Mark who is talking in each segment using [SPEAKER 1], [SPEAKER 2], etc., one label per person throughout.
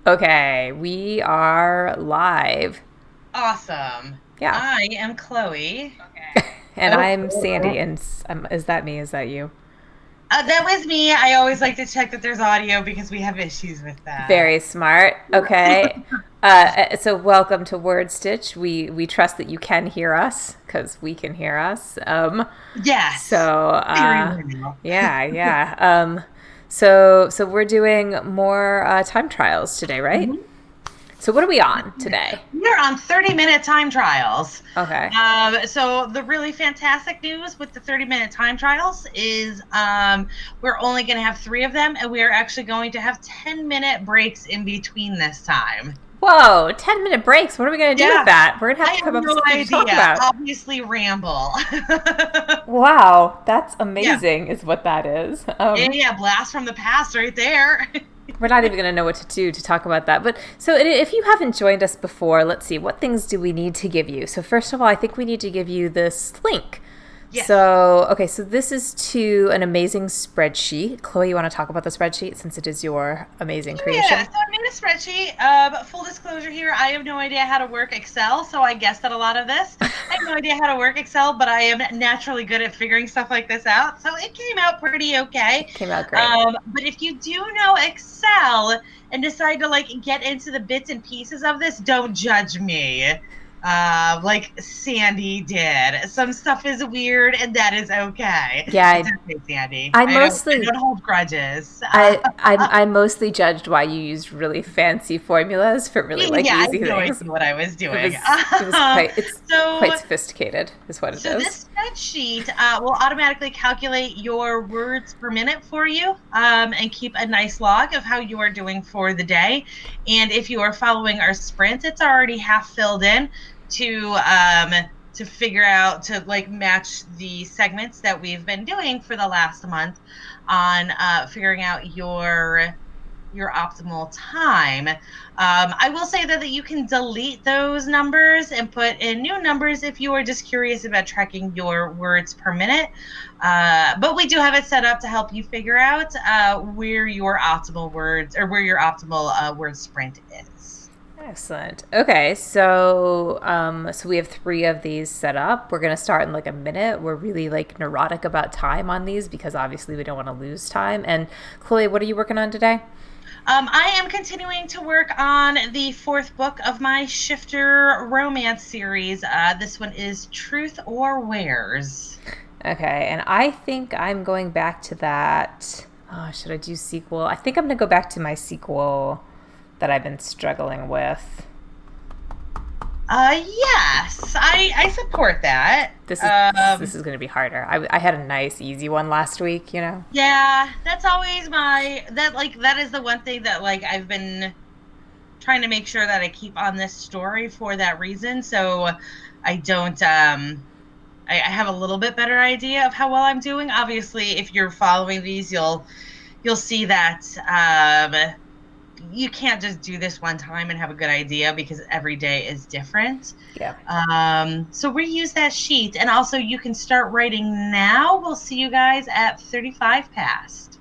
[SPEAKER 1] Okay, we are live.
[SPEAKER 2] Awesome.
[SPEAKER 1] Yeah.
[SPEAKER 2] I am Chloe.
[SPEAKER 1] And
[SPEAKER 2] Oh,
[SPEAKER 1] I'm Sandy. And is that me? Is that you?
[SPEAKER 2] that was me. I always like to check that there's audio because we have issues with that.
[SPEAKER 1] Very smart. Okay. So welcome to WordStitch. We trust that you can hear us because we can hear us.
[SPEAKER 2] Yes.
[SPEAKER 1] So
[SPEAKER 2] Very well.
[SPEAKER 1] yeah, yeah. So we're doing more time trials today, right?
[SPEAKER 2] Mhm.
[SPEAKER 1] So what are we on today?
[SPEAKER 2] We're on 30-minute time trials.
[SPEAKER 1] Okay.
[SPEAKER 2] So the really fantastic news with the 30-minute time trials is we're only going to have three of them, and we are actually going to have 10-minute breaks in between this time.
[SPEAKER 1] Whoa, 10-minute breaks. What are we going to do with
[SPEAKER 2] Yeah,
[SPEAKER 1] that? We're going to
[SPEAKER 2] I
[SPEAKER 1] have to
[SPEAKER 2] have
[SPEAKER 1] come up with
[SPEAKER 2] no
[SPEAKER 1] something to talk
[SPEAKER 2] idea.
[SPEAKER 1] about.
[SPEAKER 2] Obviously, ramble.
[SPEAKER 1] Wow, that's
[SPEAKER 2] Yeah.
[SPEAKER 1] amazing, is what that is.
[SPEAKER 2] Yeah, blast from the past right there.
[SPEAKER 1] We're not even going to know what to do to talk about that. But so if you haven't joined us before, let's see, what things do we need to give you? So, first of all, I think we need to give you this link.
[SPEAKER 2] Yes.
[SPEAKER 1] So, okay, so this is to an amazing spreadsheet. Chloe, you want to talk about the spreadsheet since it is your amazing
[SPEAKER 2] Yeah,
[SPEAKER 1] creation?
[SPEAKER 2] so I made a spreadsheet. Full disclosure here, I have no idea how to work Excel, so I guessed at a lot of this. I have no idea how to work Excel, but I am naturally good at figuring stuff like this out. So it came out pretty okay.
[SPEAKER 1] It came out great.
[SPEAKER 2] But if you do know Excel and decide to like get into the bits and pieces of this, don't judge me. Like Sandy did. Some stuff is weird, and that is okay.
[SPEAKER 1] Yeah,
[SPEAKER 2] It's okay, Sandy.
[SPEAKER 1] I
[SPEAKER 2] I
[SPEAKER 1] mostly
[SPEAKER 2] don't hold grudges.
[SPEAKER 1] I mostly judged why you used really fancy formulas for really like
[SPEAKER 2] Yeah, I have
[SPEAKER 1] easy
[SPEAKER 2] no
[SPEAKER 1] things.
[SPEAKER 2] idea what I was
[SPEAKER 1] It
[SPEAKER 2] doing.
[SPEAKER 1] was it was quite it's
[SPEAKER 2] so,
[SPEAKER 1] quite sophisticated, is what it
[SPEAKER 2] so
[SPEAKER 1] is.
[SPEAKER 2] this spreadsheet will automatically calculate your words per minute for you, and keep a nice log of how you are doing for the day. And if you are following our sprint, it's already half filled in to figure out to like match the segments that we've been doing for the last month on figuring out your optimal time. I will say that you can delete those numbers and put in new numbers if you are just curious about tracking your words per minute. But we do have it set up to help you figure out where your optimal words or where your optimal word sprint is.
[SPEAKER 1] Excellent. Okay, so we have three of these set up. We're gonna start in like a minute. We're really like neurotic about time on these because obviously we don't want to lose time. And Chloe, what are you working on today?
[SPEAKER 2] I am continuing to work on the fourth book of my Shifter romance series. This one is Truth or Wares.
[SPEAKER 1] Okay, and I think I'm going back to that. Oh, should I do sequel? I think I'm gonna go back to my sequel that I've been struggling with.
[SPEAKER 2] Yes, I support that.
[SPEAKER 1] This is gonna be harder. I had a nice easy one last week, you know.
[SPEAKER 2] Yeah, that's always that is the one thing that like I've been trying to make sure that I keep on this story for that reason. So I don't I have a little bit better idea of how well I'm doing. Obviously, if you're following these, you'll see that you can't just do this one time and have a good idea because every day is different.
[SPEAKER 1] Yeah.
[SPEAKER 2] So reuse that sheet. And also, you can start writing now. We'll see you guys at 35 past.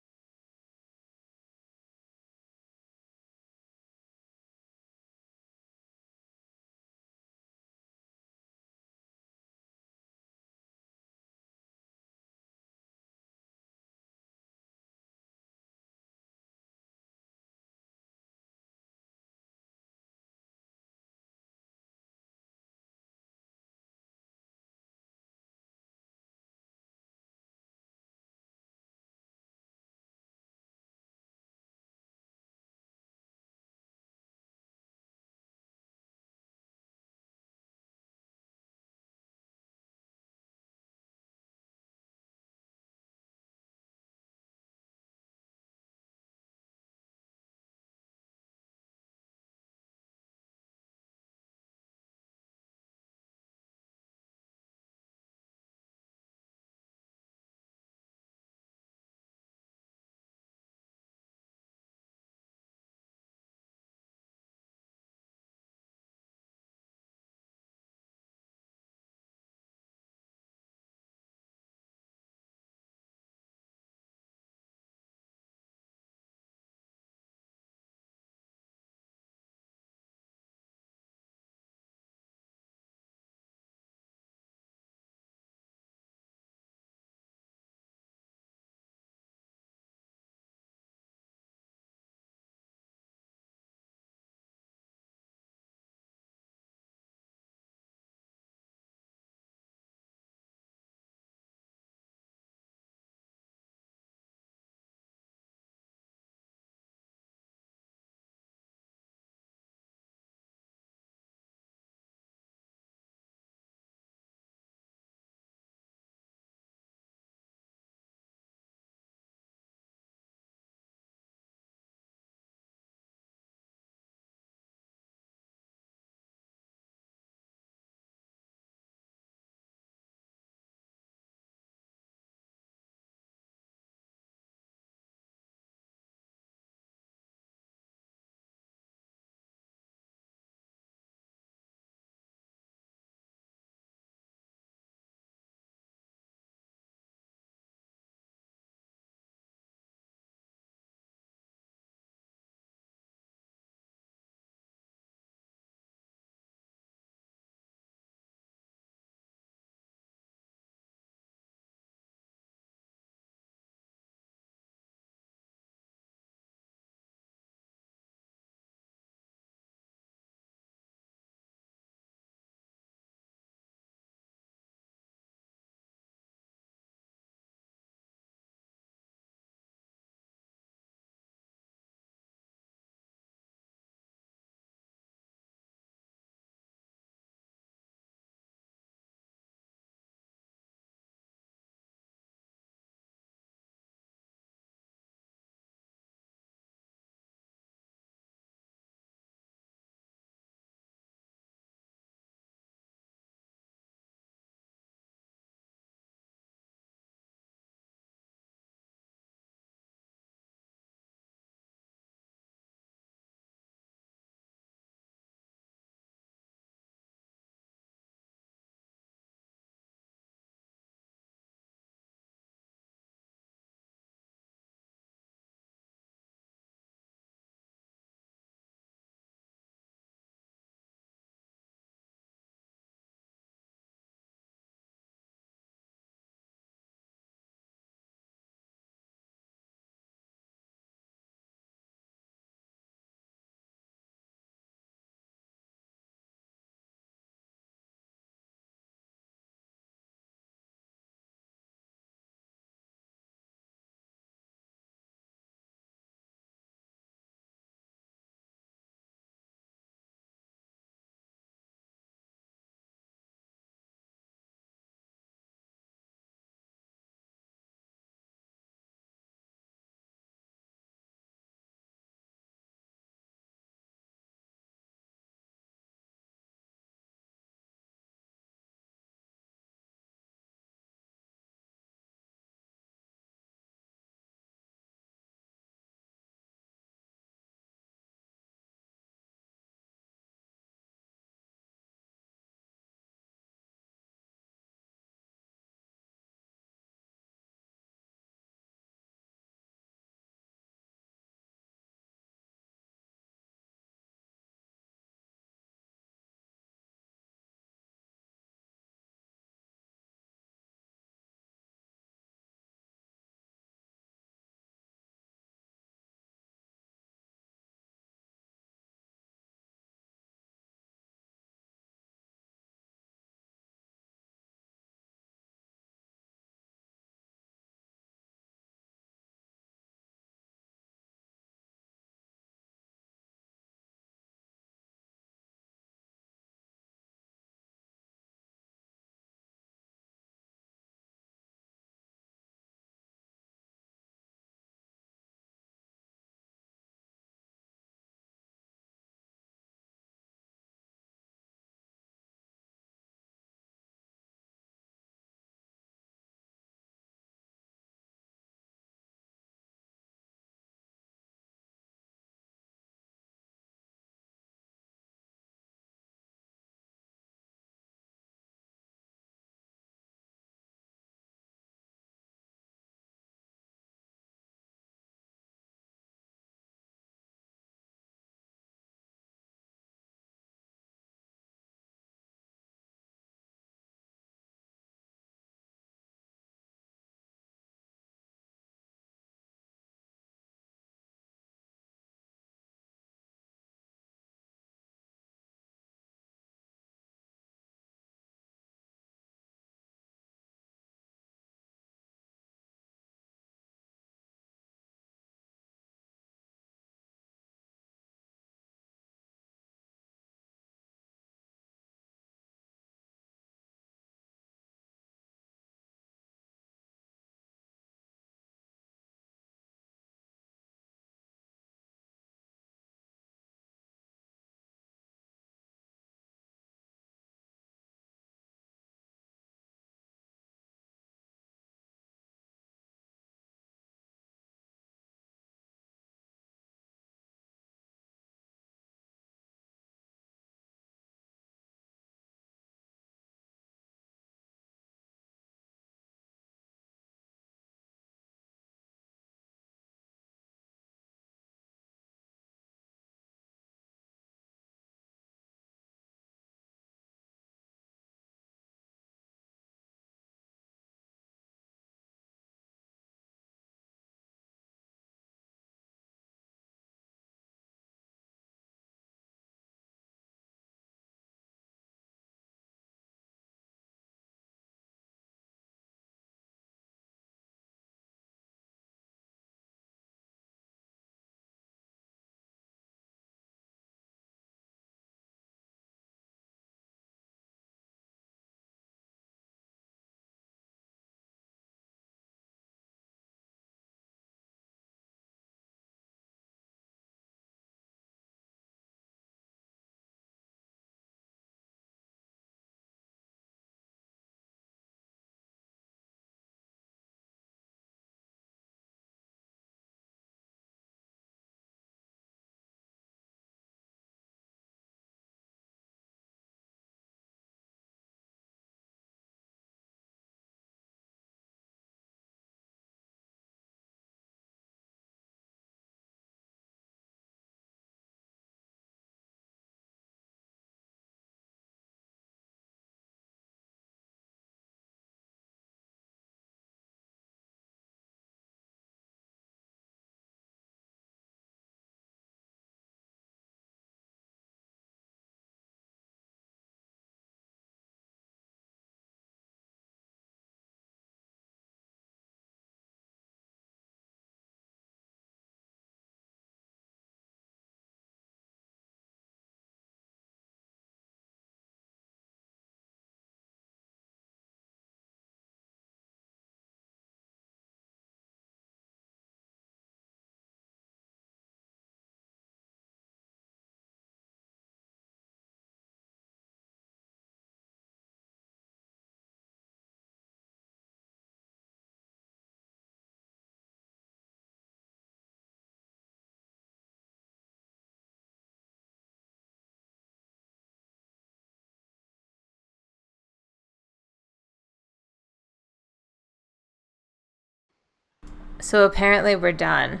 [SPEAKER 1] So apparently we're done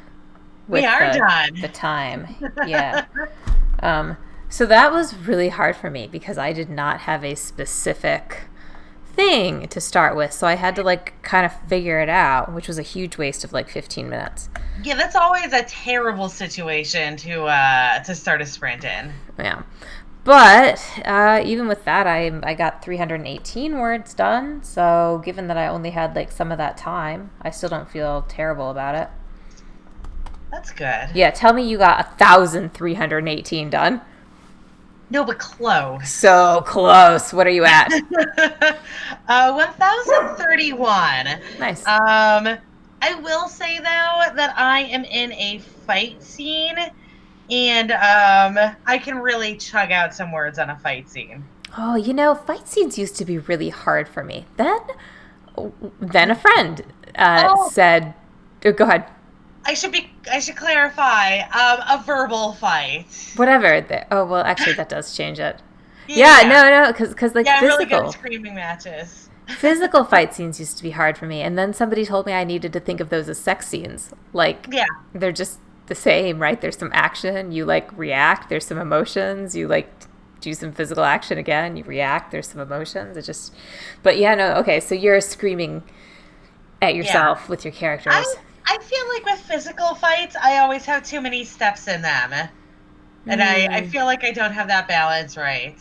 [SPEAKER 2] We
[SPEAKER 1] with
[SPEAKER 2] are
[SPEAKER 1] the
[SPEAKER 2] done.
[SPEAKER 1] time. Yeah. Um, so that was really hard for me because I did not have a specific thing to start with. So I had to like kind of figure it out, which was a huge waste of like 15 minutes.
[SPEAKER 2] Yeah, that's always a terrible situation to start a sprint in.
[SPEAKER 1] Yeah. But even with that, I got 318 words done. So given that I only had like some of that time, I still don't feel terrible about it.
[SPEAKER 2] That's good.
[SPEAKER 1] Yeah, tell me you got 1,318 done.
[SPEAKER 2] No, but close.
[SPEAKER 1] So close. What are you at?
[SPEAKER 2] 1031.
[SPEAKER 1] Nice.
[SPEAKER 2] I will say though that I am in a fight scene, and I can really chug out some words on a fight scene.
[SPEAKER 1] Oh, fight scenes used to be really hard for me. Then a friend
[SPEAKER 2] Oh,
[SPEAKER 1] said, oh, "Go ahead."
[SPEAKER 2] I should clarify. A verbal fight.
[SPEAKER 1] Whatever. Oh, well, actually, that does change it. Yeah,
[SPEAKER 2] Yeah.
[SPEAKER 1] no, because like
[SPEAKER 2] Yeah, I'm really good at
[SPEAKER 1] physical
[SPEAKER 2] screaming matches.
[SPEAKER 1] physical fight scenes used to be hard for me, and then somebody told me I needed to think of those as sex scenes. Like
[SPEAKER 2] Yeah.
[SPEAKER 1] they're just the same, right? There's some action, you like react. There's some emotions, you like do some physical action again, you react. There's some emotions. But yeah, no, okay. So you're screaming at
[SPEAKER 2] Yeah.
[SPEAKER 1] yourself with your characters.
[SPEAKER 2] I feel like with physical fights, I always have too many steps in them. And I
[SPEAKER 1] Mm.
[SPEAKER 2] feel like I don't have that balance right.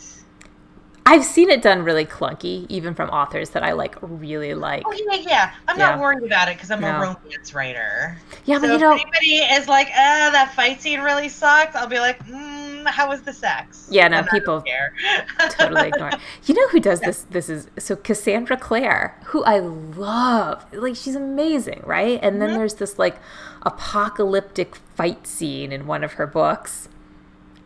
[SPEAKER 1] I've seen it done really clunky, even from authors that I like really
[SPEAKER 2] Oh,
[SPEAKER 1] like.
[SPEAKER 2] yeah. I'm not
[SPEAKER 1] Yeah,
[SPEAKER 2] worried about it because I'm a
[SPEAKER 1] no,
[SPEAKER 2] romance writer.
[SPEAKER 1] yeah, but
[SPEAKER 2] So if anybody is like, that fight scene really sucked, I'll be like, how was the sex?
[SPEAKER 1] yeah, no,
[SPEAKER 2] And I don't
[SPEAKER 1] people totally
[SPEAKER 2] care.
[SPEAKER 1] ignore it. You know who does
[SPEAKER 2] Yeah.
[SPEAKER 1] this? This is so Cassandra Clare, who I love. Like she's amazing, right? And then
[SPEAKER 2] Mhm.
[SPEAKER 1] there's this like apocalyptic fight scene in one of her books,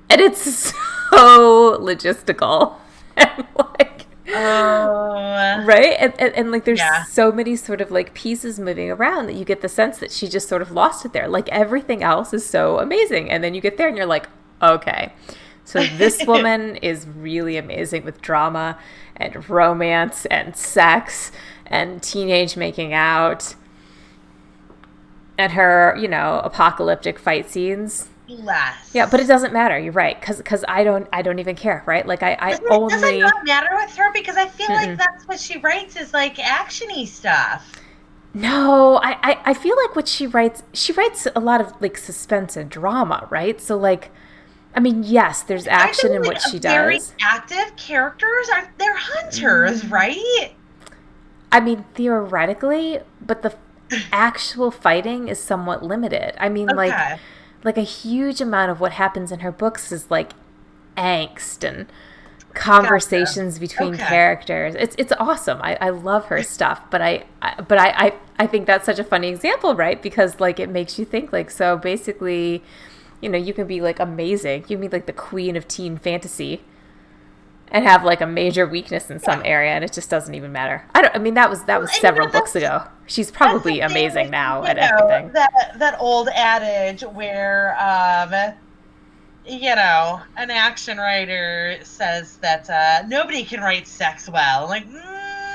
[SPEAKER 1] and it's so logistical and like
[SPEAKER 2] Oh,
[SPEAKER 1] right and like there's
[SPEAKER 2] yeah.
[SPEAKER 1] so many sort of like pieces moving around that you get the sense that she just sort of lost it there. Like everything else is so amazing, and then you get there and you're like, okay, so this woman is really amazing with drama and romance and sex and teenage making out and her apocalyptic fight scenes. Yeah, but it
[SPEAKER 2] Less.
[SPEAKER 1] doesn't matter. You're right, because I don't even care, right? Like I
[SPEAKER 2] Does it
[SPEAKER 1] only
[SPEAKER 2] not matter with her? Because I feel like
[SPEAKER 1] mm-mm.
[SPEAKER 2] that's what she writes is like actiony stuff.
[SPEAKER 1] No, I feel like what she writes a lot of like suspense and drama, right? So like, I mean, yes, there's
[SPEAKER 2] Aren't
[SPEAKER 1] action in
[SPEAKER 2] they
[SPEAKER 1] what
[SPEAKER 2] like
[SPEAKER 1] she
[SPEAKER 2] very
[SPEAKER 1] does.
[SPEAKER 2] active characters? Aren't they're hunters, right?
[SPEAKER 1] I mean, theoretically, but the actual fighting is somewhat limited. I mean,
[SPEAKER 2] Okay.
[SPEAKER 1] like a huge amount of what happens in her books is like angst and conversations between
[SPEAKER 2] Okay.
[SPEAKER 1] characters. It's awesome. I love her stuff, but I think that's such a funny example, right? Because like it makes you think like so basically, you can be like amazing. You can be like the queen of teen fantasy and have like a major weakness in some
[SPEAKER 2] Yeah.
[SPEAKER 1] area and it just doesn't even matter. I mean that was
[SPEAKER 2] And
[SPEAKER 1] several books ago. She's
[SPEAKER 2] that's the
[SPEAKER 1] probably
[SPEAKER 2] thing with
[SPEAKER 1] amazing now at everything.
[SPEAKER 2] that old adage where an action writer says that nobody can write sex well. Like,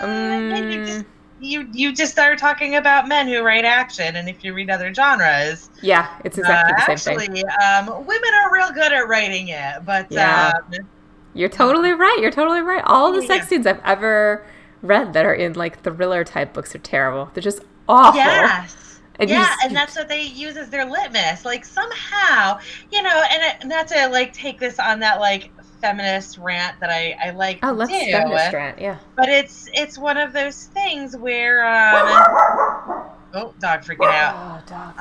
[SPEAKER 1] Um
[SPEAKER 2] you just started talking about men who write action, and if you read other genres,
[SPEAKER 1] yeah, it's exactly the same thing.
[SPEAKER 2] actually, women are real good at writing it. But
[SPEAKER 1] Yeah. You're totally right. You're totally right. All the
[SPEAKER 2] yeah,
[SPEAKER 1] sex scenes I've ever read that are in like thriller type books are terrible. They're just awful.
[SPEAKER 2] yes.
[SPEAKER 1] And
[SPEAKER 2] Yeah, and that's what they use as their litmus. Like somehow, not to like take this on that like feminist rant that I like
[SPEAKER 1] oh,
[SPEAKER 2] to
[SPEAKER 1] let's
[SPEAKER 2] do,
[SPEAKER 1] feminist rant. Yeah.
[SPEAKER 2] but it's one of those things where oh, dog freaking out.
[SPEAKER 1] Oh, dog.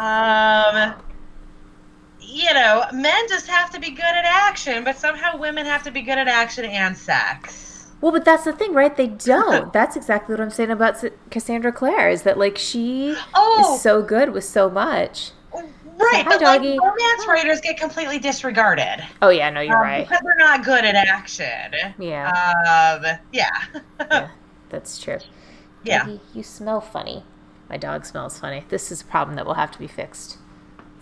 [SPEAKER 2] Men just have to be good at action, but somehow women have to be good at action and sex.
[SPEAKER 1] Well, but that's the thing, right? They don't. That's exactly what I'm saying about Cassandra Clare is that like she is
[SPEAKER 2] Oh,
[SPEAKER 1] so good with so much.
[SPEAKER 2] right,
[SPEAKER 1] Hi,
[SPEAKER 2] but like
[SPEAKER 1] doggy.
[SPEAKER 2] romance writers get completely disregarded.
[SPEAKER 1] Oh yeah, no, you're right.
[SPEAKER 2] Because they're not good at action.
[SPEAKER 1] Yeah,
[SPEAKER 2] Yeah.
[SPEAKER 1] yeah, that's true.
[SPEAKER 2] Yeah.
[SPEAKER 1] Doggy, you smell funny. My dog smells funny. This is a problem that will have to be fixed.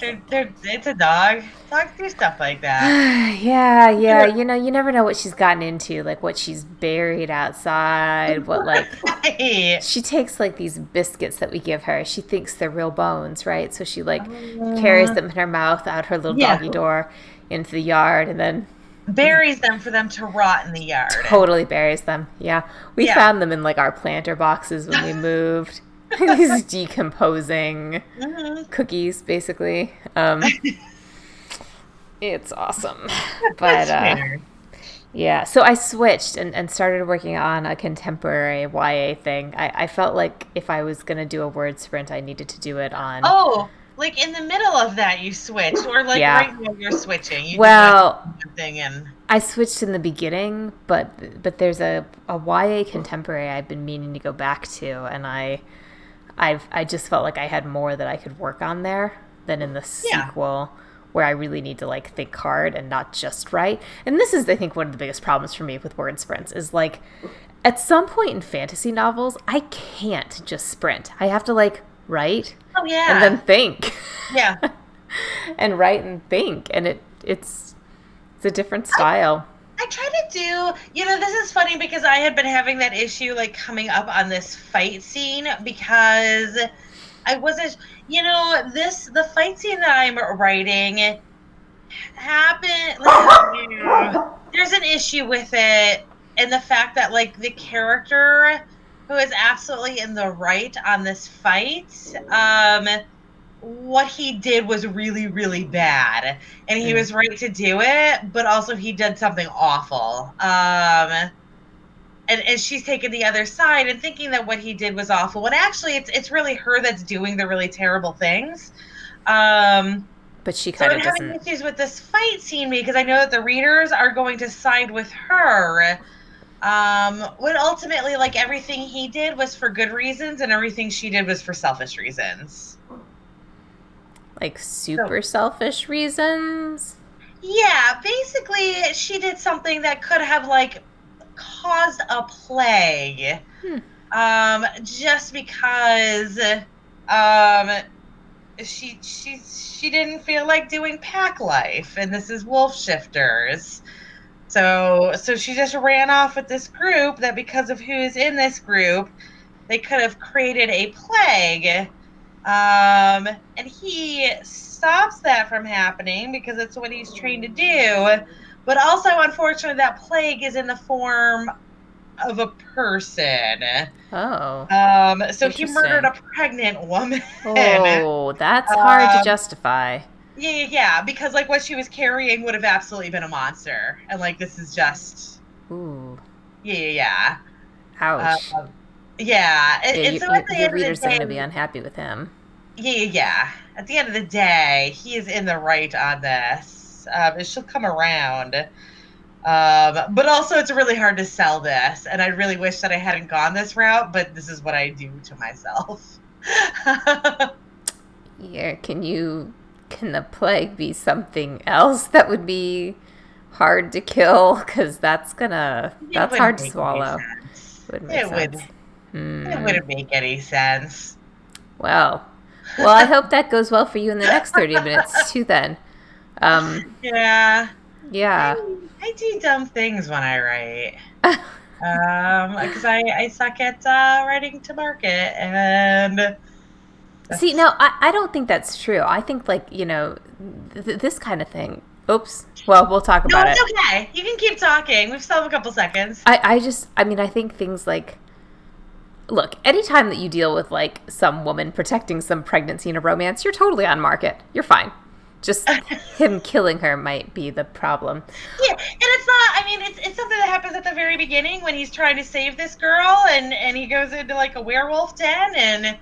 [SPEAKER 2] It's a dog. Dogs do stuff like that.
[SPEAKER 1] Yeah. You know, you never know what she's gotten into, like what she's buried outside, what like
[SPEAKER 2] Right.
[SPEAKER 1] she takes like these biscuits that we give her. She thinks they're real bones, right? So she like carries
[SPEAKER 2] Uh,
[SPEAKER 1] them in her mouth out her little
[SPEAKER 2] yeah.
[SPEAKER 1] doggy door into the yard and then
[SPEAKER 2] Buries them for them to rot in the yard.
[SPEAKER 1] totally buries them. Yeah. We
[SPEAKER 2] Yeah.
[SPEAKER 1] found them in like our planter boxes when we moved. These decomposing
[SPEAKER 2] Mhm.
[SPEAKER 1] cookies, basically. It's awesome. But
[SPEAKER 2] That's fair.
[SPEAKER 1] yeah, so I switched and started working on a contemporary YA thing. I felt like if I was going to do a word sprint, I needed to do it on,
[SPEAKER 2] Oh, like in the middle of that you switched, or like right
[SPEAKER 1] yeah.
[SPEAKER 2] when you're switching. You didn't like
[SPEAKER 1] Well,
[SPEAKER 2] one thing and
[SPEAKER 1] I switched in the beginning, but there's a YA contemporary I've been meaning to go back to, and I just felt like I had more that I could work on there than in the
[SPEAKER 2] yeah.
[SPEAKER 1] sequel where I really need to like think hard and not just write. And this is I think one of the biggest problems for me with word sprints is like at some point in fantasy novels, I can't just sprint. I have to like write
[SPEAKER 2] Oh
[SPEAKER 1] and then
[SPEAKER 2] yeah.
[SPEAKER 1] think.
[SPEAKER 2] Yeah.
[SPEAKER 1] And write and think and it's a different
[SPEAKER 2] I
[SPEAKER 1] style.
[SPEAKER 2] I try to this is funny because I had been having that issue like coming up on this fight scene because I wasn't, the fight scene that I'm writing happened like there's an issue with it and the fact that like the character who is absolutely in the right on this fight what he did was really really bad and he
[SPEAKER 1] Mm.
[SPEAKER 2] was right to do it but also he did something awful and she's taken the other side and thinking that what he did was awful when actually it's really her that's doing the really terrible things um
[SPEAKER 1] But she
[SPEAKER 2] so
[SPEAKER 1] kind
[SPEAKER 2] I'm
[SPEAKER 1] of
[SPEAKER 2] having
[SPEAKER 1] doesn't.
[SPEAKER 2] issues with this fight scene because I know that the readers are going to side with her. When ultimately, like everything he did was for good reasons, and everything she did was for selfish reasons.
[SPEAKER 1] Like
[SPEAKER 2] So
[SPEAKER 1] super selfish reasons.
[SPEAKER 2] yeah, basically, she did something that could have like caused a plague.
[SPEAKER 1] Hmm.
[SPEAKER 2] Just because um she didn't feel like doing pack life, and this is wolf shifters. So she just ran off with this group that because of who's in this group, they could have created a plague. And he stops that from happening because it's what he's trained to do. But also, unfortunately, that plague is in the form of a person.
[SPEAKER 1] Oh,
[SPEAKER 2] So he murdered
[SPEAKER 1] interesting.
[SPEAKER 2] a pregnant woman.
[SPEAKER 1] Oh, that's hard to
[SPEAKER 2] um,
[SPEAKER 1] justify.
[SPEAKER 2] yeah, because like what she was carrying would have absolutely been a monster, and like this is just
[SPEAKER 1] Ooh,
[SPEAKER 2] yeah. Uh,
[SPEAKER 1] ouch.
[SPEAKER 2] yeah,
[SPEAKER 1] Yeah,
[SPEAKER 2] and so at the
[SPEAKER 1] your
[SPEAKER 2] end of the
[SPEAKER 1] readers are going to be
[SPEAKER 2] day,
[SPEAKER 1] unhappy with him.
[SPEAKER 2] yeah. At the end of the day, he is in the right on this. And she'll come around. But also, it's really hard to sell this, and I really wish that I hadn't gone this route. But this is what I do to myself.
[SPEAKER 1] Yeah, can the plague be something else that would be hard to kill? Because
[SPEAKER 2] It
[SPEAKER 1] that's
[SPEAKER 2] wouldn't
[SPEAKER 1] hard to
[SPEAKER 2] make any
[SPEAKER 1] swallow.
[SPEAKER 2] sense.
[SPEAKER 1] Wouldn't make
[SPEAKER 2] It would.
[SPEAKER 1] sense.
[SPEAKER 2] It
[SPEAKER 1] Hmm.
[SPEAKER 2] wouldn't make any sense.
[SPEAKER 1] Well, well, I hope that goes well for you in the next 30 minutes too. Then, um,
[SPEAKER 2] Yeah,
[SPEAKER 1] yeah.
[SPEAKER 2] I do dumb things when I write. Because I suck at writing to market, and
[SPEAKER 1] See,
[SPEAKER 2] that's
[SPEAKER 1] no, I don't think that's true. I think, like, this kind of thing. Oops. Well, we'll talk
[SPEAKER 2] no,
[SPEAKER 1] about
[SPEAKER 2] it's
[SPEAKER 1] it.
[SPEAKER 2] okay. You can keep talking. We've still have a couple seconds.
[SPEAKER 1] I mean, I think things like, look, anytime that you deal with, like, some woman protecting some pregnancy in a romance, you're totally on market. You're fine. Just him killing her might be the problem.
[SPEAKER 2] Yeah, and it's not. I mean, it's something that happens at the very beginning when he's trying to save this girl, and he goes into like a werewolf den,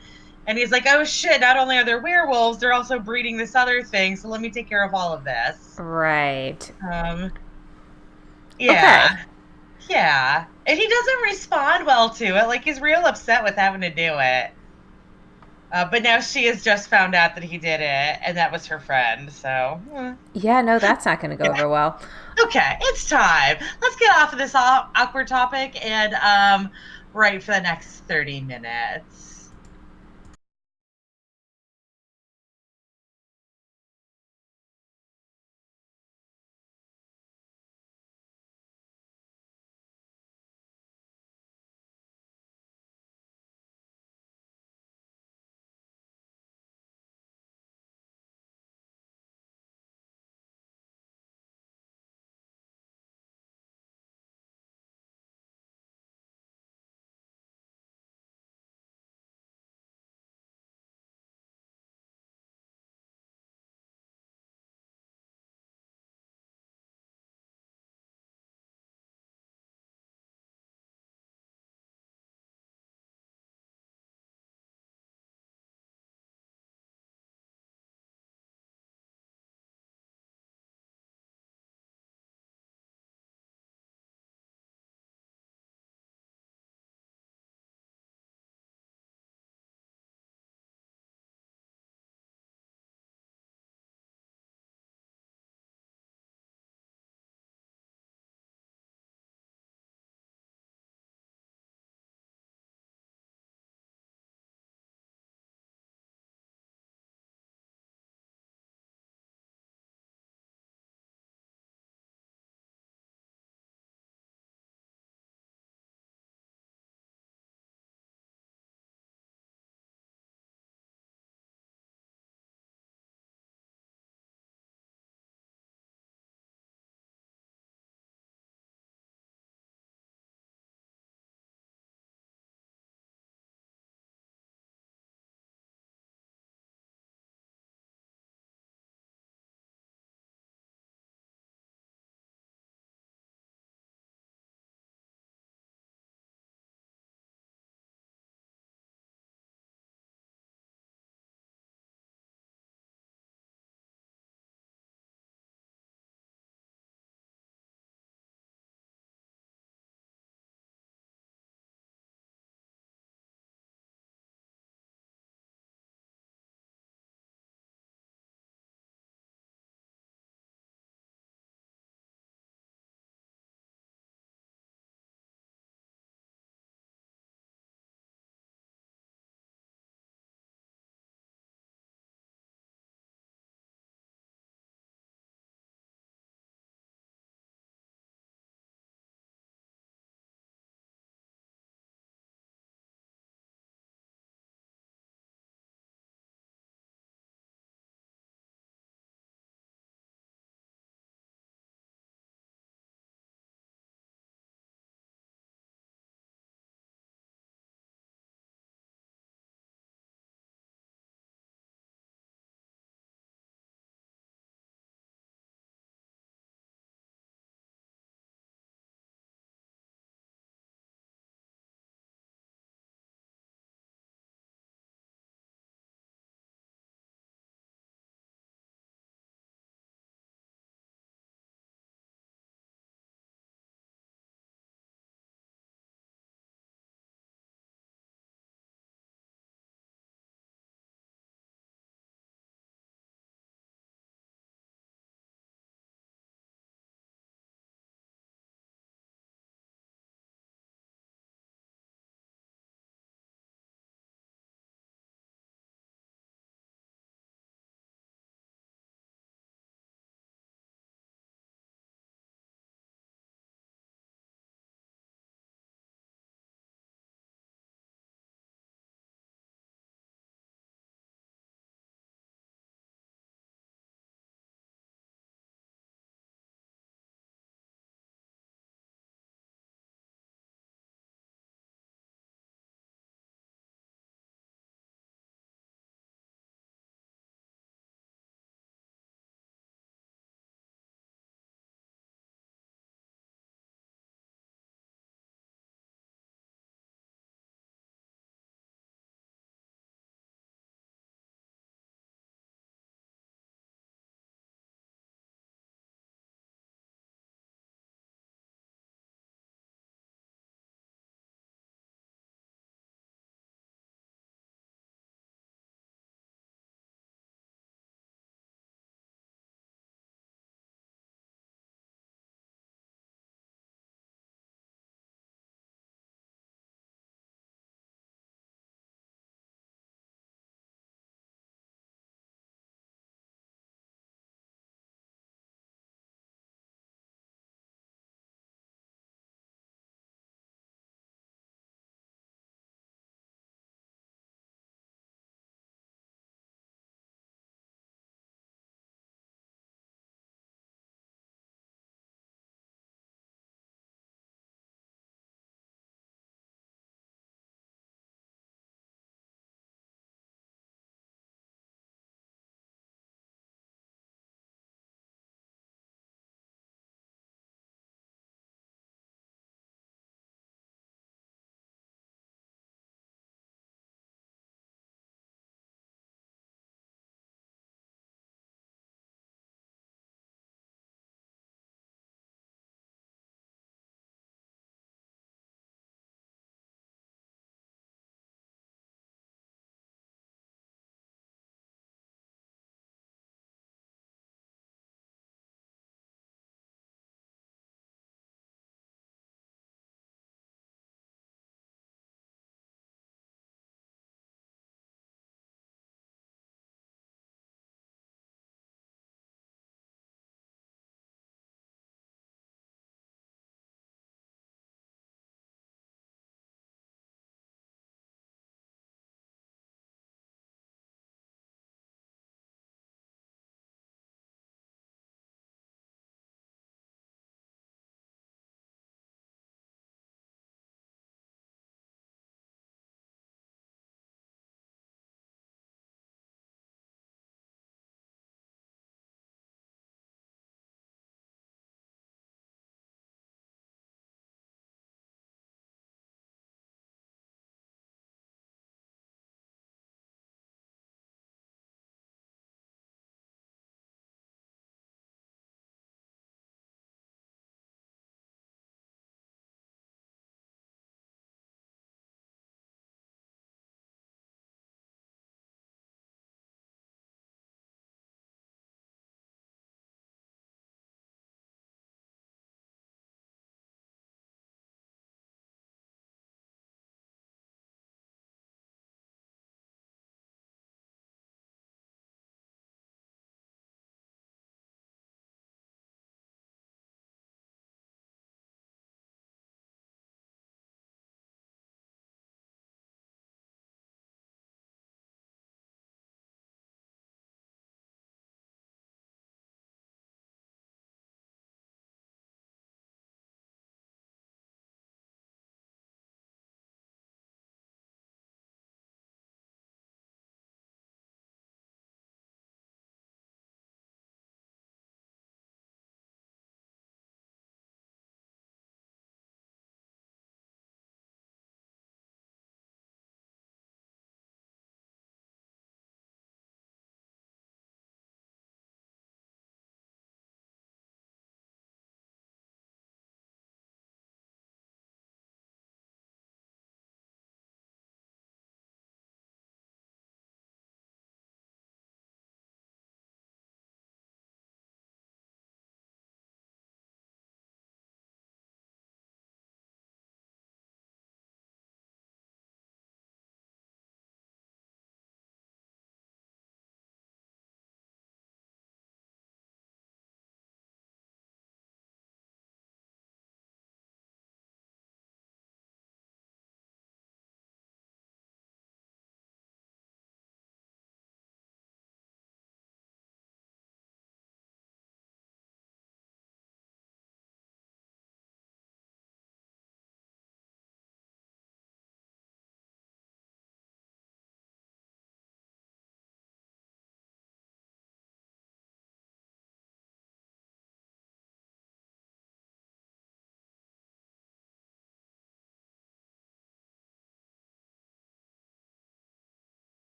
[SPEAKER 2] and he's like, oh shit! Not only are there werewolves, they're also breeding this other thing. So let me take care of all of this.
[SPEAKER 1] Right.
[SPEAKER 2] Um, yeah,
[SPEAKER 1] Okay.
[SPEAKER 2] yeah, and he doesn't respond well to it. Like he's real upset with having to do it. But now she has just found out that he did it, and that was her friend. So,
[SPEAKER 1] Yeah, no, that's not going to go
[SPEAKER 2] yeah.
[SPEAKER 1] over well.
[SPEAKER 2] Okay, it's time. Let's get off of this awkward topic and write for the next 30 minutes.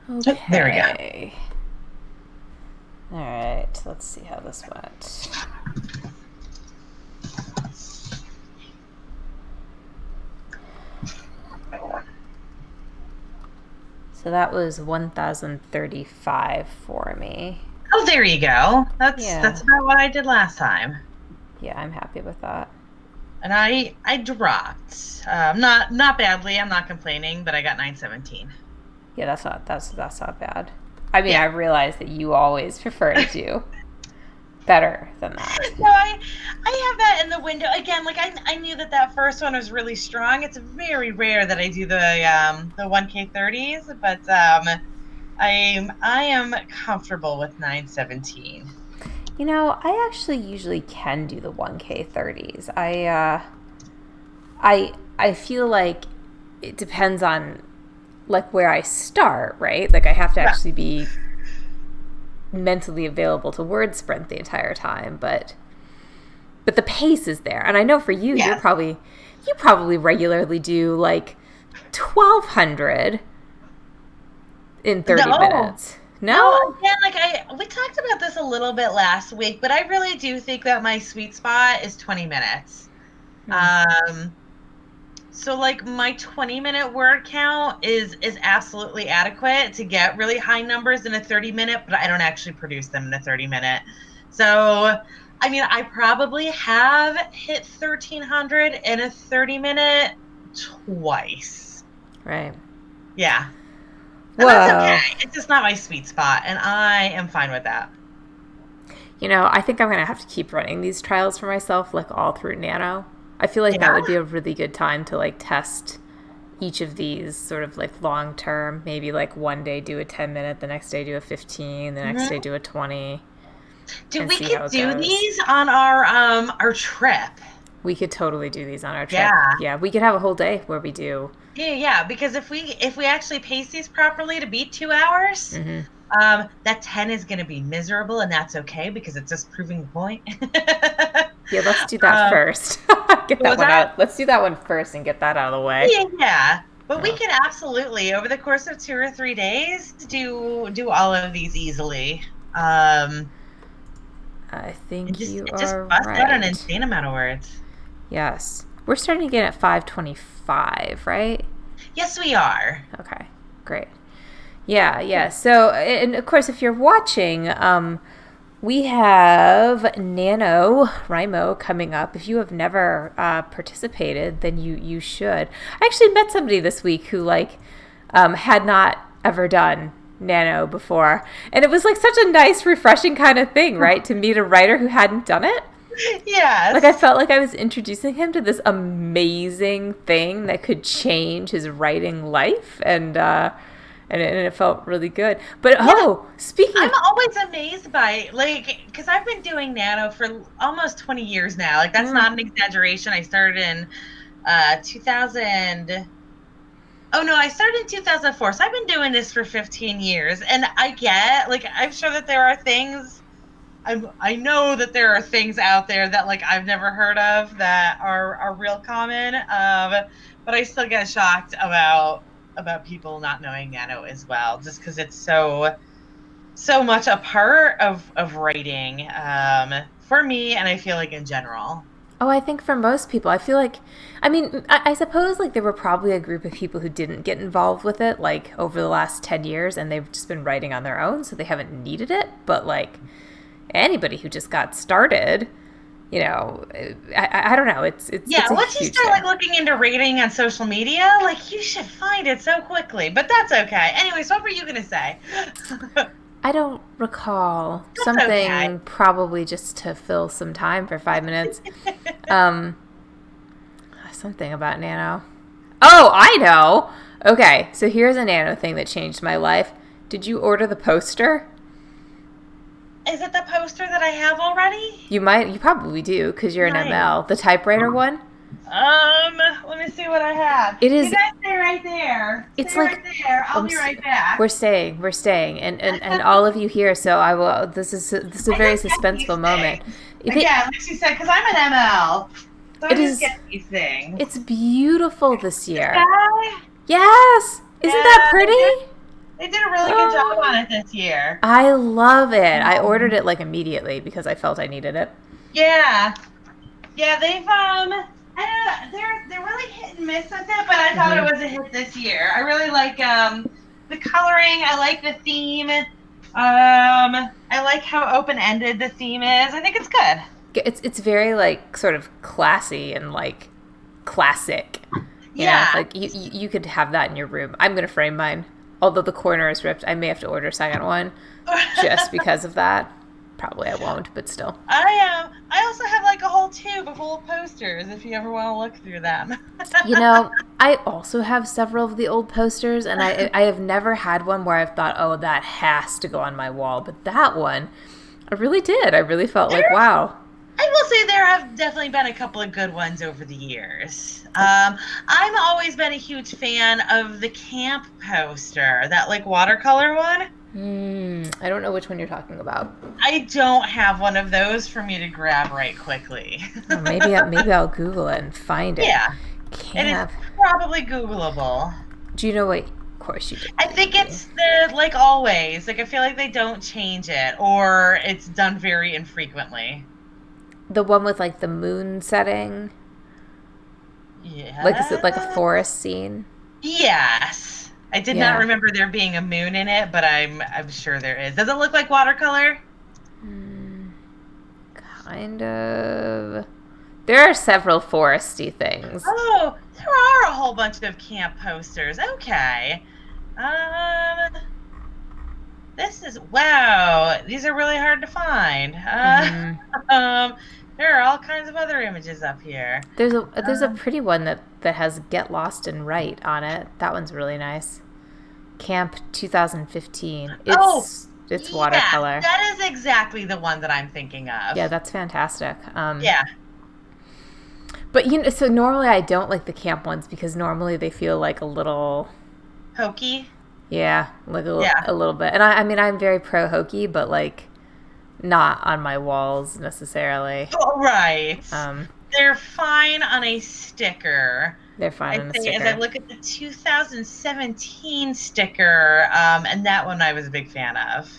[SPEAKER 2] Oh, there we go.
[SPEAKER 1] Okay. All right, let's see how this went. So that was 1,035 for me.
[SPEAKER 2] Oh, there you go. That's
[SPEAKER 1] Yeah.
[SPEAKER 2] about what I did last time.
[SPEAKER 1] Yeah, I'm happy with that.
[SPEAKER 2] And I dropped. Not badly. I'm not complaining, but I got 917.
[SPEAKER 1] Yeah, that's not bad. I mean,
[SPEAKER 2] Yeah.
[SPEAKER 1] I realize that you always prefer to do better than that.
[SPEAKER 2] So I have that in the window again. Like I knew that first one was really strong. It's very rare that I do the 1K30s, but I am comfortable with 917.
[SPEAKER 1] You know, I actually usually can do the 1K30s. I feel like it depends on like where I start, right? Like I have to
[SPEAKER 2] Yeah.
[SPEAKER 1] actually be mentally available to word sprint the entire time, but the pace is there. And I know for you,
[SPEAKER 2] Yeah.
[SPEAKER 1] you probably regularly do like 1,200 in 30 minutes. No?
[SPEAKER 2] Again, like we talked about this a little bit last week, but I really do think that my sweet spot is 20 minutes. So like my 20-minute word count is absolutely adequate to get really high numbers in a 30-minute, but I don't actually produce them in a 30-minute. So I mean, I probably have hit 1,300 in a 30-minute twice.
[SPEAKER 1] Right.
[SPEAKER 2] Yeah. And that's
[SPEAKER 1] Whoa.
[SPEAKER 2] okay. It's just not my sweet spot, and I am fine with that.
[SPEAKER 1] You know, I think I'm going to have to keep running these trials for myself, like all through Nano. I feel like that would be a really good time to like test each of these sort of like long term. Maybe like one day do a 10-minute, the next day do a 15, the next day do a 20.
[SPEAKER 2] Dude, we could do these on our trip.
[SPEAKER 1] We could totally do these on our trip. Yeah, we could have a whole day where we do.
[SPEAKER 2] Yeah, because if we actually pace these properly to beat 2 hours, that 10 is going to be miserable, and that's okay because it's just proving the point.
[SPEAKER 1] Yeah, let's do that first. Get that one out. Let's do that one first and get that out of the way.
[SPEAKER 2] Yeah. But we could absolutely, over the course of 2 or 3 days, do all of these easily.
[SPEAKER 1] I think you are
[SPEAKER 2] just bust
[SPEAKER 1] right.
[SPEAKER 2] out an insane amount of words.
[SPEAKER 1] Yes. We're starting again at 525, right?
[SPEAKER 2] Yes, we are.
[SPEAKER 1] Okay, great. Yeah. So, and of course, if you're watching, we have NaNoWriMo coming up. If you have never participated, then you should. I actually met somebody this week who had not ever done Nano before, and it was like such a nice, refreshing kind of thing, right? To meet a writer who hadn't done it.
[SPEAKER 2] Yes.
[SPEAKER 1] Like I felt like I was introducing him to this amazing thing that could change his writing life, and it felt really good. But speaking
[SPEAKER 2] I'm always amazed by because I've been doing Nano for almost 20 years now. Like that's not an exaggeration. I started in 2000. Oh no, I started in 2004. So I've been doing this for 15 years, and I get I'm sure that there are things. I know that there are things out there that I've never heard of that are real common. But I still get shocked about people not knowing Nano as well, just because it's so much a part of writing for me, and I feel like in general.
[SPEAKER 1] Oh, I think for most people, I feel like, I suppose there were probably a group of people who didn't get involved with it over the last 10 years, and they've just been writing on their own, so they haven't needed it. But anybody who just got started, I don't know. It's
[SPEAKER 2] once you start looking into rating on social media, you should find it so quickly. But that's okay. Anyways, what were you gonna say?
[SPEAKER 1] I don't recall.
[SPEAKER 2] That's
[SPEAKER 1] something
[SPEAKER 2] okay.
[SPEAKER 1] Probably just to fill some time for 5 minutes. Something about Nano. Oh, I know. Okay, so here's a Nano thing that changed my life. Did you order the poster?
[SPEAKER 2] Is it the poster that I have already?
[SPEAKER 1] You probably do, because you're an ML. The typewriter one?
[SPEAKER 2] Let me see what I have.
[SPEAKER 1] It is.
[SPEAKER 2] You guys stay right there.
[SPEAKER 1] It's
[SPEAKER 2] right there. I'll be right back.
[SPEAKER 1] We're staying, and all of you here. So I will. This is a very suspenseful moment.
[SPEAKER 2] Yeah, like she said, because I'm an ML. So I just get these things.
[SPEAKER 1] It's beautiful this year.
[SPEAKER 2] Okay.
[SPEAKER 1] Yes. Isn't that pretty?
[SPEAKER 2] They did a really good job on
[SPEAKER 1] Oh,
[SPEAKER 2] it this year.
[SPEAKER 1] I love it. I ordered
[SPEAKER 2] Um,
[SPEAKER 1] it like immediately because I felt I needed it.
[SPEAKER 2] yeah, yeah, I don't know, they're really hit and miss with it, but I thought it
[SPEAKER 1] Hmm.
[SPEAKER 2] was a hit this year. I really like the coloring. I like the theme. I like how open ended the theme is. I think it's good.
[SPEAKER 1] It's very like sort of classy and like classic. You know,
[SPEAKER 2] Yeah.
[SPEAKER 1] like you could have that in your room. I'm gonna frame mine. Although the corner is ripped, I may have to order a second one just because of that. Probably I won't, but still.
[SPEAKER 2] I also have like a whole tube of old posters if you ever want to look through them.
[SPEAKER 1] You know, I also have several of the old posters, and I have never had one where I've thought, oh, that has to go on my wall. But that one, I really did. I really felt like,
[SPEAKER 2] There's
[SPEAKER 1] wow.
[SPEAKER 2] I will say there have definitely been a couple of good ones over the years. I'm always been a huge fan of the camp poster, that like watercolor one.
[SPEAKER 1] I don't know which one you're talking about.
[SPEAKER 2] I don't have one of those for me to grab right quickly.
[SPEAKER 1] Oh, maybe I'll Google it and find it.
[SPEAKER 2] Yeah, it is
[SPEAKER 1] Camp.
[SPEAKER 2] probably Googleable.
[SPEAKER 1] Do you know what? Of course you do.
[SPEAKER 2] I think it's the like always. Like I feel like they don't change it or it's done very infrequently.
[SPEAKER 1] The one with like the moon setting. Like is
[SPEAKER 2] Yeah.
[SPEAKER 1] it like a forest scene?
[SPEAKER 2] Yes. I did not
[SPEAKER 1] Yeah.
[SPEAKER 2] remember there being a moon in it, but I'm sure there is. Does it look like watercolor?
[SPEAKER 1] Kind of. There are several foresty things.
[SPEAKER 2] Oh, there are a whole bunch of camp posters. Okay. Um, this is wow. These are really hard to find.
[SPEAKER 1] Hmm.
[SPEAKER 2] Um, there are all kinds of other images up here.
[SPEAKER 1] There's a
[SPEAKER 2] Um,
[SPEAKER 1] pretty one that has "Get Lost and Write" on it. That one's really nice. Camp 2015.
[SPEAKER 2] oh,
[SPEAKER 1] It's
[SPEAKER 2] yeah,
[SPEAKER 1] watercolor.
[SPEAKER 2] that is exactly the one that I'm thinking of.
[SPEAKER 1] Yeah, that's fantastic.
[SPEAKER 2] Yeah.
[SPEAKER 1] But you know, so normally I don't like the camp ones because normally they feel like a little,
[SPEAKER 2] Hokey.
[SPEAKER 1] yeah, like
[SPEAKER 2] Yeah.
[SPEAKER 1] a little bit. And I mean, I'm very pro hokey, but like not on my walls necessarily.
[SPEAKER 2] All right.
[SPEAKER 1] Um,
[SPEAKER 2] They're fine on a sticker.
[SPEAKER 1] they're fine
[SPEAKER 2] I'd
[SPEAKER 1] on a
[SPEAKER 2] say as I
[SPEAKER 1] sticker.
[SPEAKER 2] look at the 2017 sticker, and that one I was a big fan of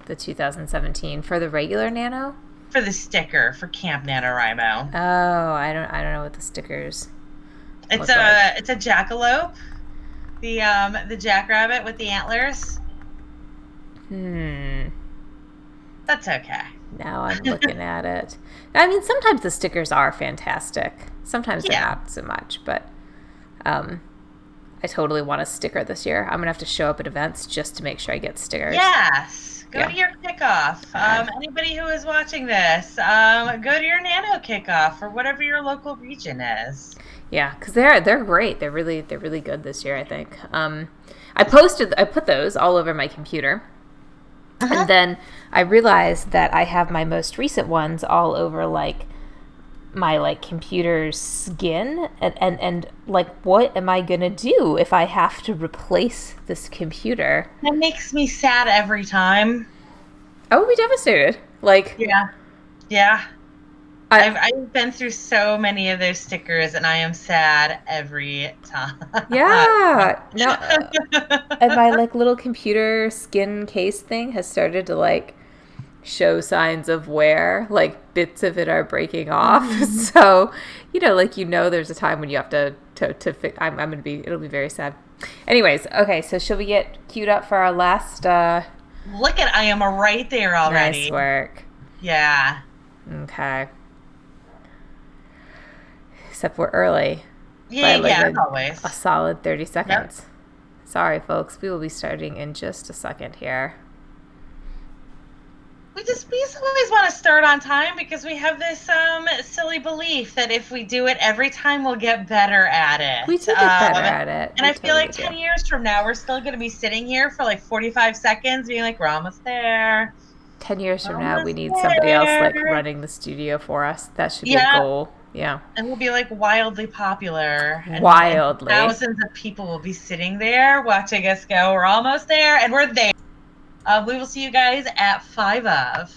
[SPEAKER 1] The 2017 for the regular Nano.
[SPEAKER 2] for the sticker for Camp NaNoWriMo.
[SPEAKER 1] Oh, I don't know what the stickers look like.
[SPEAKER 2] It's a jackalope, the jackrabbit with the antlers.
[SPEAKER 1] Hmm.
[SPEAKER 2] That's okay.
[SPEAKER 1] Now I'm looking at it. I mean, sometimes the stickers are fantastic. Sometimes they're
[SPEAKER 2] Yeah.
[SPEAKER 1] not so much, but um, I totally want a sticker this year. I'm gonna have to show up at events just to make sure I get stickers.
[SPEAKER 2] Yes. Go
[SPEAKER 1] Yeah.
[SPEAKER 2] to your kickoff.
[SPEAKER 1] Uh,
[SPEAKER 2] Anybody who is watching this, go to your Nano kickoff or whatever your local region is.
[SPEAKER 1] yeah, because they're great. They're really good this year. I think. I put those all over my computer. And
[SPEAKER 2] Uh-huh.
[SPEAKER 1] then I realized that I have my most recent ones all over like my like computer's skin and like what am I gonna do if I have to replace this computer?
[SPEAKER 2] That makes me sad every time.
[SPEAKER 1] I would be devastated. Like
[SPEAKER 2] Yeah. Yeah.
[SPEAKER 1] I
[SPEAKER 2] I've been through so many of those stickers and I am sad every time.
[SPEAKER 1] yeah no and my like little computer skin case thing has started to like show signs of wear, like bits of it are breaking off.
[SPEAKER 2] Mhm.
[SPEAKER 1] So, you know, like there's a time when you have to fix. I'm gonna be. It'll be very sad. Anyways, okay. So, shall we get queued up for our last?
[SPEAKER 2] Look at I am right there
[SPEAKER 1] Nice
[SPEAKER 2] already.
[SPEAKER 1] work.
[SPEAKER 2] Yeah.
[SPEAKER 1] Okay. Except we're early
[SPEAKER 2] Yeah,
[SPEAKER 1] by like
[SPEAKER 2] yeah, as always.
[SPEAKER 1] a solid 30
[SPEAKER 2] Yep.
[SPEAKER 1] seconds. Sorry, folks. We will be starting in just a second here.
[SPEAKER 2] We just always want to start on time because we have this silly belief that if we do it every time we'll get better at
[SPEAKER 1] We
[SPEAKER 2] it.
[SPEAKER 1] do get better at it.
[SPEAKER 2] And
[SPEAKER 1] We
[SPEAKER 2] I feel
[SPEAKER 1] totally
[SPEAKER 2] like
[SPEAKER 1] do.
[SPEAKER 2] 10 years from now we're still going to be sitting here for like 45 seconds being like we're almost there.
[SPEAKER 1] 10 years from now, we
[SPEAKER 2] Almost
[SPEAKER 1] need somebody else like
[SPEAKER 2] there.
[SPEAKER 1] running the studio for us. That should be a
[SPEAKER 2] Yeah,
[SPEAKER 1] goal. Yeah.
[SPEAKER 2] and we'll be like wildly popular and
[SPEAKER 1] Wildly.
[SPEAKER 2] thousands of people will be sitting there watching us go. We're almost there and we're there. We will see you guys at 5 of.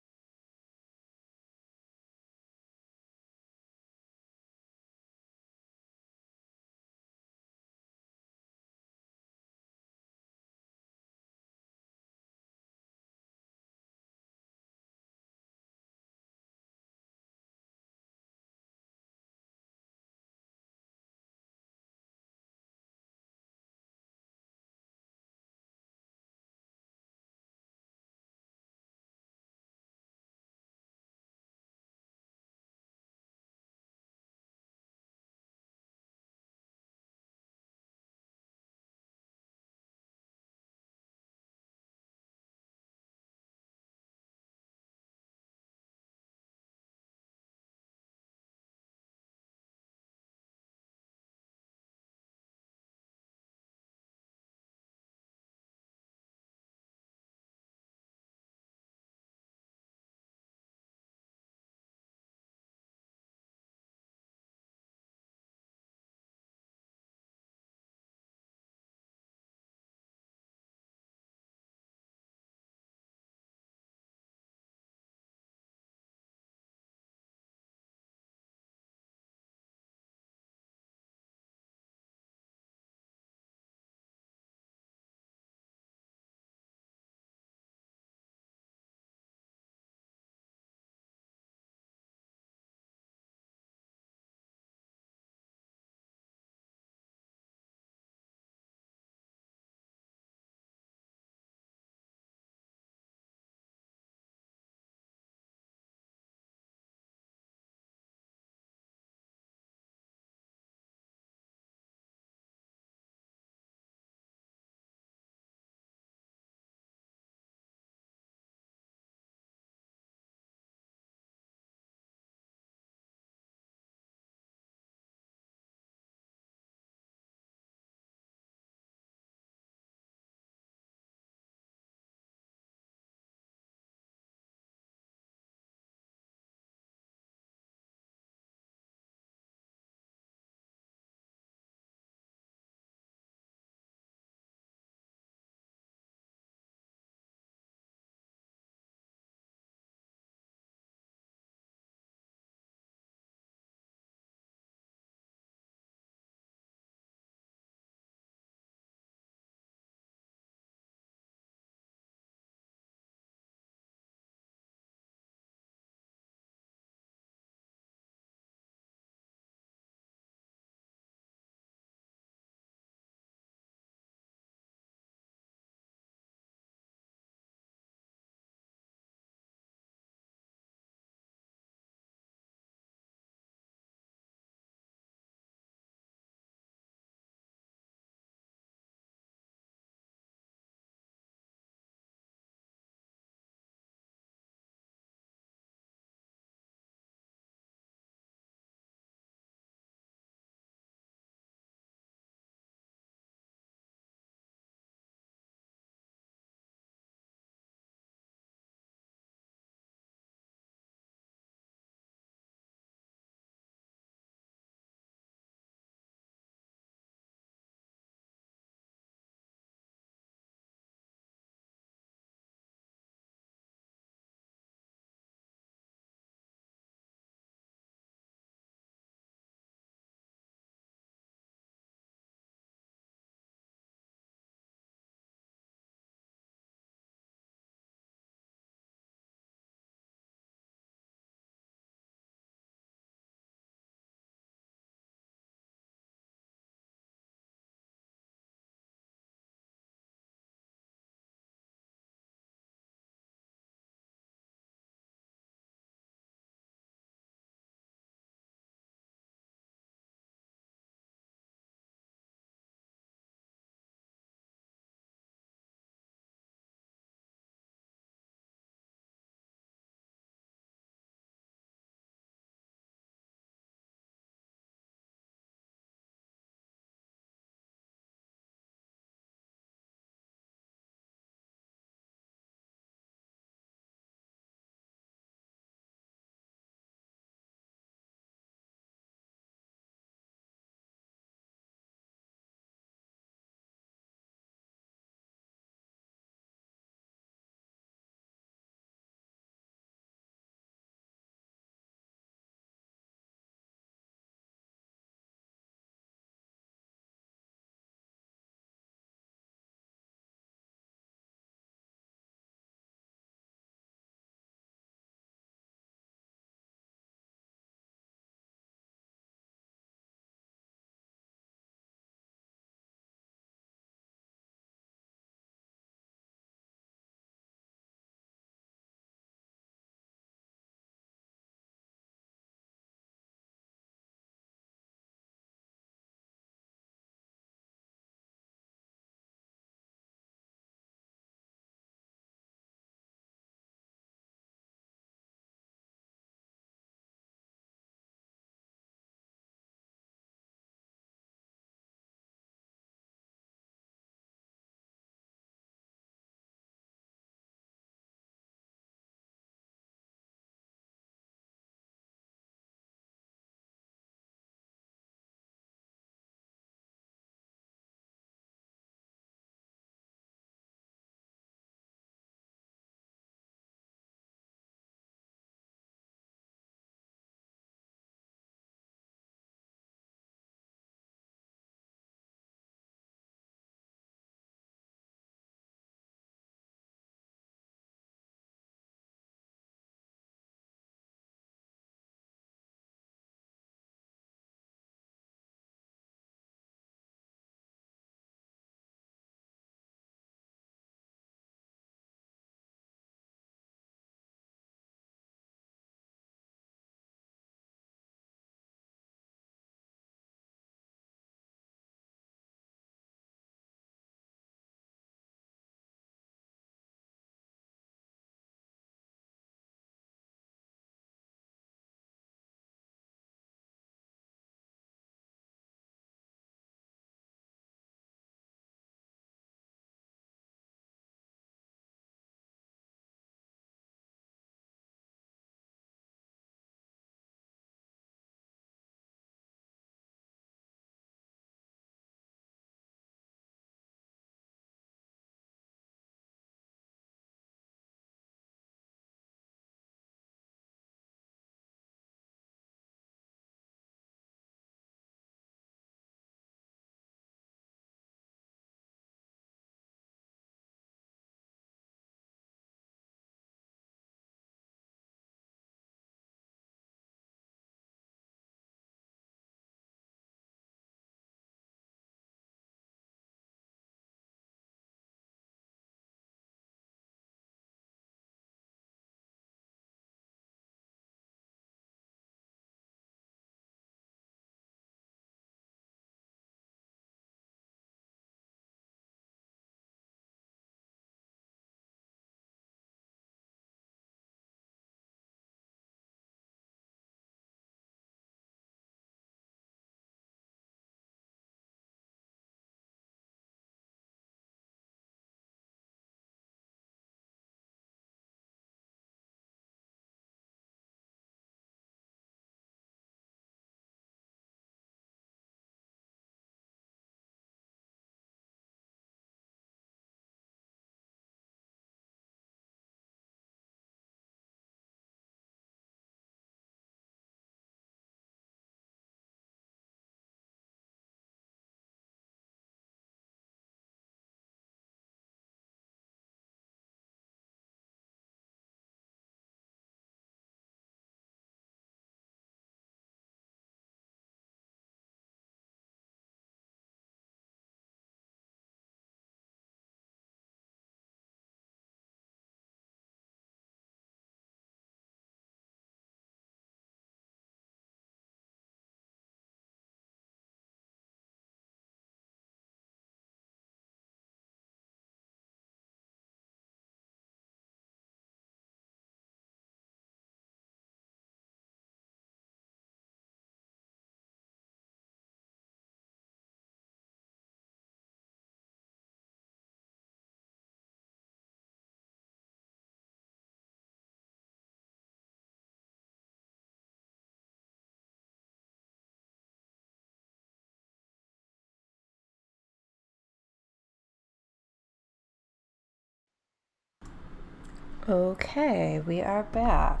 [SPEAKER 1] Okay, we are back.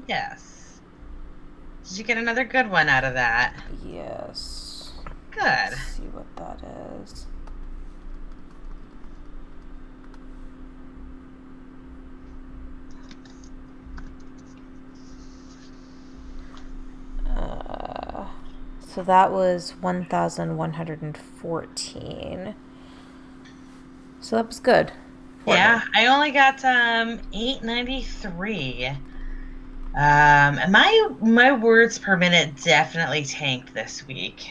[SPEAKER 2] Yes. Did you get another good one out of that?
[SPEAKER 1] Yes. Let's
[SPEAKER 2] Good.
[SPEAKER 1] see what that is. So that was 1,114. So that was good for me.
[SPEAKER 2] Yeah, I only got 893. And my words per minute definitely tanked this week.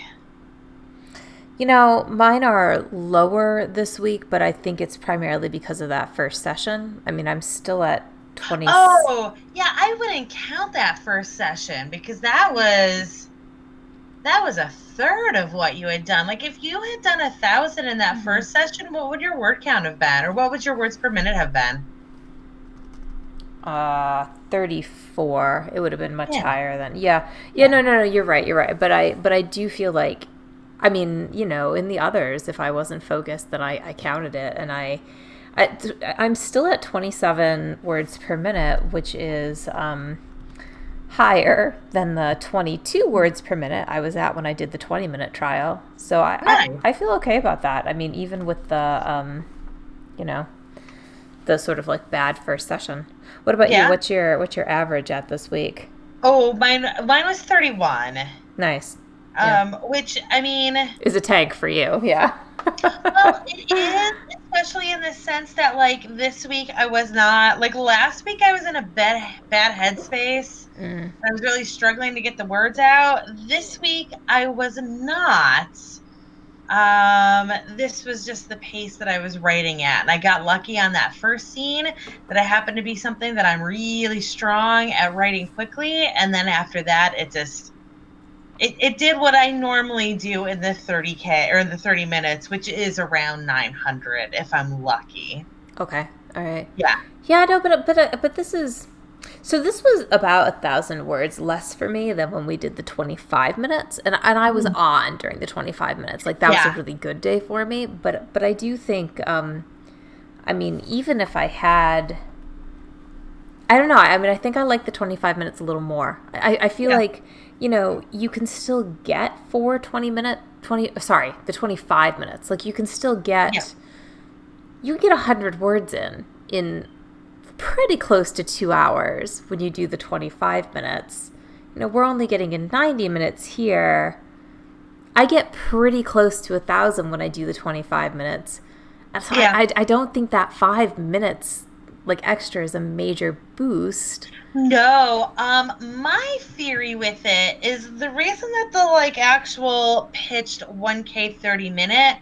[SPEAKER 1] Mine are lower this week, but I think it's primarily because of that first session. I mean, I'm still at 20.
[SPEAKER 2] Oh, yeah, I wouldn't count that first session because that was a third of what you had done. Like if you had done 1,000 in that first session, what would your word count have been, or what would your words per minute have been?
[SPEAKER 1] 34. It would have been much
[SPEAKER 2] Yeah,
[SPEAKER 1] higher than. Yeah. Yeah,
[SPEAKER 2] yeah,
[SPEAKER 1] no, you're right. You're right. But I do feel like, I mean, in the others, if I wasn't focused, then I counted it, and I I'm still at 27 words per minute, which is higher than the 22 words per minute I was at when I did the 20-minute trial. So
[SPEAKER 2] nice.
[SPEAKER 1] I feel okay about that. I mean, even with you know, the sort of like bad first session. What about you?
[SPEAKER 2] Yeah.
[SPEAKER 1] What's your average at this week?
[SPEAKER 2] Oh, mine was 31.
[SPEAKER 1] Nice. Yeah.
[SPEAKER 2] Which I mean,
[SPEAKER 1] Is a tank for you. Yeah.
[SPEAKER 2] well, it is, especially in the sense that like this week I was not like last week I was in a bad headspace.
[SPEAKER 1] Mm.
[SPEAKER 2] I was really struggling to get the words out. This week I was not. This was just the pace that I was writing at. And I got lucky on that first scene that I happened to be something that I'm really strong at writing quickly. And then after that, it did what I normally do in the 30K or in the 30 minutes, which is around 900 if I'm lucky.
[SPEAKER 1] Okay. All right.
[SPEAKER 2] Yeah.
[SPEAKER 1] Yeah. No. But this is. So this was about 1,000 words less for me than when we did the 25 minutes, and I was on during the 25 minutes. Like that was a
[SPEAKER 2] Yeah.
[SPEAKER 1] really good day for me. But I do think, I mean, even if I had, I don't know. I mean, I think I like the 25 minutes a little more. I feel
[SPEAKER 2] Yeah.
[SPEAKER 1] like, you can still get the 25 minutes. Like you can still
[SPEAKER 2] Yeah.
[SPEAKER 1] get 100 words in pretty close to 2 hours when you do the 25 minutes. We're only getting in 90 minutes here. I get pretty close to 1,000 when I do the 25 minutes. And so
[SPEAKER 2] Yeah.
[SPEAKER 1] I don't think that 5 minutes like extra is a major boost.
[SPEAKER 2] No, my theory with it is the reason that the like actual pitched 1K 30 minute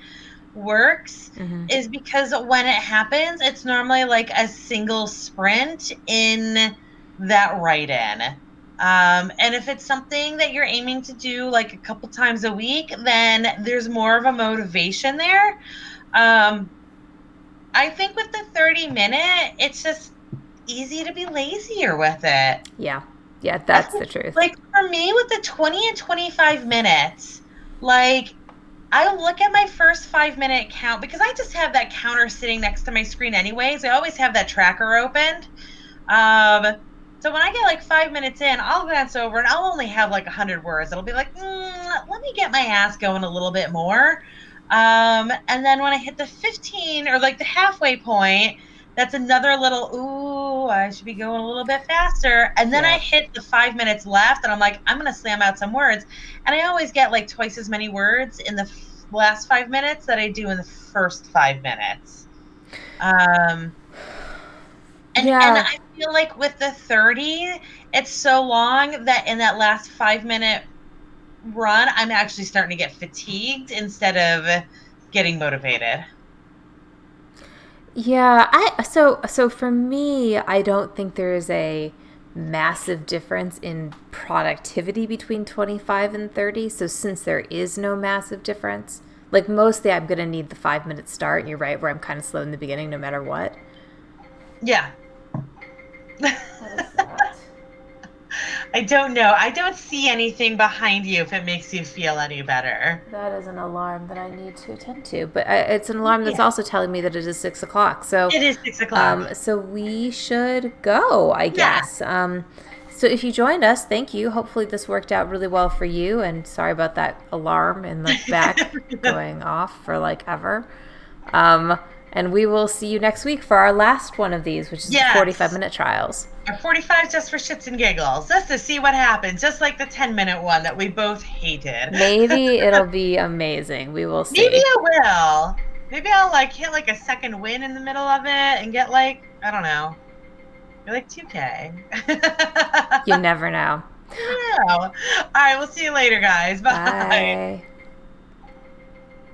[SPEAKER 2] works
[SPEAKER 1] Mm-hmm.
[SPEAKER 2] is because when it happens, it's normally like a single sprint in that write in. And if it's something that you're aiming to do like a couple times a week, then there's more of a motivation there. Um, I think with the 30-minute, it's just easy to be lazier with it.
[SPEAKER 1] Yeah. Yeah,
[SPEAKER 2] I
[SPEAKER 1] that's the
[SPEAKER 2] think,
[SPEAKER 1] truth.
[SPEAKER 2] like, for me, with the 20 and 25 minutes, like, I look at my first 5 minute count because I just have that counter sitting next to my screen, anyways. I always have that tracker opened. Um, so when I get like 5 minutes in, I'll glance over and I'll only have like 100 words. It'll be like, let me get my ass going a little bit more. And then when I hit the 15 or like the halfway point, that's another little, ooh, I should be going a little bit faster. And then I
[SPEAKER 1] Yeah.
[SPEAKER 2] hit the 5 minutes left and I'm like, I'm going to slam out some words. And I always get like twice as many words in the last 5 minutes that I do in the first 5 minutes. Um, and
[SPEAKER 1] Yeah.
[SPEAKER 2] I feel like with the 30, it's so long that in that last 5 minute run, I'm actually starting to get fatigued instead of getting motivated.
[SPEAKER 1] Yeah, so for me, I don't think there is a massive difference in productivity between 25 and 30. So since there is no massive difference, like mostly I'm going to need the 5 minute start, and you're right, where I'm kind of slow in the beginning no matter what.
[SPEAKER 2] Yeah.
[SPEAKER 1] What is that?
[SPEAKER 2] I don't know. I don't see anything behind you if it makes you feel any better.
[SPEAKER 1] That is an alarm that I need to attend to, but it's an alarm that's
[SPEAKER 2] Yeah,
[SPEAKER 1] also telling me that it is 6 o'clock.
[SPEAKER 2] it is 6 o'clock.
[SPEAKER 1] So we should go, I
[SPEAKER 2] Yeah.
[SPEAKER 1] guess. So if you joined us, thank you. Hopefully this worked out really well for you. And sorry about that alarm in the back going off for like ever. And we will see you next week for our last one of these, which is the 45
[SPEAKER 2] Yes.
[SPEAKER 1] minute trials.
[SPEAKER 2] Or 45 just for shits and giggles, just to see what happens, just like the 10-minute one that we both hated.
[SPEAKER 1] Maybe it'll be amazing. We will
[SPEAKER 2] Maybe
[SPEAKER 1] see.
[SPEAKER 2] I will. Maybe I'll like hit like a second win in the middle of it and get like, I don't know, get like 2K.
[SPEAKER 1] You never know.
[SPEAKER 2] All right, we'll see you later, guys. Bye.
[SPEAKER 1] Bye.